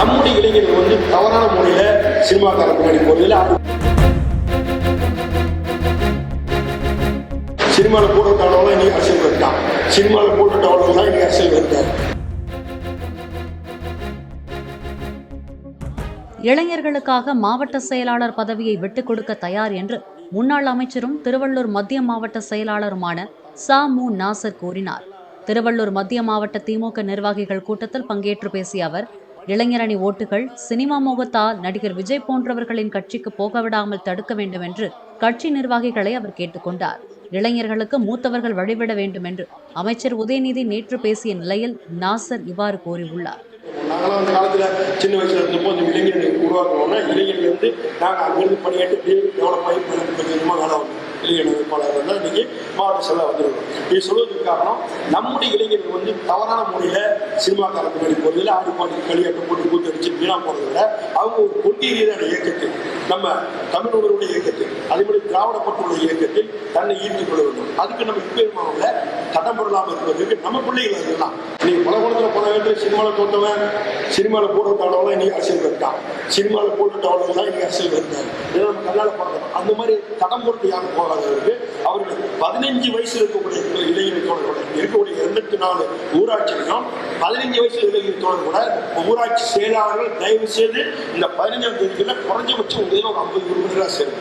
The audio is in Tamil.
நம்முடைய இளைஞர்கள் வந்து தவறான முறையில சினிமாக்கார பின்னாடி போறதுல சினிமாவில் போடுற தகவலாம் இன்னைக்கு அரசியல் இருக்கான். சினிமாவில் போடுற தகவல் தான் இன்னைக்கு அரசியல் இருக்காரு. இளைஞர்களுக்காக மாவட்ட செயலாளர் பதவியை விட்டுக் கொடுக்க தயார் என்று முன்னாள் அமைச்சரும் திருவள்ளூர் மத்திய மாவட்ட செயலாளருமான ச.மு. நாசர் கூறினார். திருவள்ளூர் மத்திய மாவட்ட திமுக நிர்வாகிகள் கூட்டத்தில் பங்கேற்று பேசிய அவர், இளைஞரணி ஓட்டுகள் சினிமா மோகத்தால் நடிகர் விஜய் போன்றவர்களின் கட்சிக்கு போக விடாமல் தடுக்க வேண்டும் என்று கட்சி நிர்வாகிகளை அவர் கேட்டுக்கொண்டார். இளைஞர்களுக்கு மூத்தவர்கள் வழிவிட வேண்டும் என்று அமைச்சர் உதயநிதி நேற்று பேசிய நிலையில் நாசர் இவ்வாறு கூறியுள்ளார். நாங்களாம் அந்த காலத்தில் சின்ன வயசுல இருந்தப்போ இந்த இளைஞர்களை உருவாக்கணும்னா இளைஞர்கள் வந்து நாங்கள் அங்கிருந்து பணியாற்றி டெவலப் ஆகி கொஞ்சமாக வேலை வந்து இளைஞர் வேட்பாளர் வந்து இன்னைக்கு மாவட்ட செல்ல வந்துருக்கோம். இது சொல்வதற்கு காரணம் நம்முடைய இளைஞர்கள் வந்து தவறான முறையில் சினிமாக்கார பின்னாடி போகிறதுல ஆடி பாடி களியாட்டம் போட்டு கூத்தடிச்சு வீணாக போகிறத விட அவங்க ஒரு கொள்கை ரீதியான இயக்கத்தில் நம்ம தமிழர்களுடைய இயக்கத்தில் அதேபடி திராவிட பற்றுடைய இயக்கத்தில் தன்னை ஈர்த்துக் கொள்ள வேண்டும். அதுக்கு நம்ம இப்ப தடம் பெறலாமல் இருப்பதற்கு நம்ம பிள்ளைகள் இருக்கலாம். நீங்க பல குணத்தில் பல இடத்துல சினிமாவில் தோற்றவன் சினிமாவில் போடுற தகவலாம் இன்னைக்கு அரசியல் இருக்கான். சினிமாவில் போடுற தகவல் தான் இன்னைக்கு அரசியல் இருக்காரு. இதெல்லாம் நம்ம கண்ணால் பார்க்கணும். அந்த மாதிரி தடம் பொறுத்து யாரும் போகாதவருக்கு அவர்கள் 15 வயசுல இருக்கக்கூடிய இளைஞர் தோழர்களோட இருக்கக்கூடிய 84 ஊராட்சியிலும் 15 வயசு இளைஞர் தோழர் கூட ஊராட்சி செயலாளர்கள் தயவு செய்து இந்த 15ஆம் தேதியில் குறைஞ்சபட்சம் ஒரு 50 உறுப்பினராக சேரும்.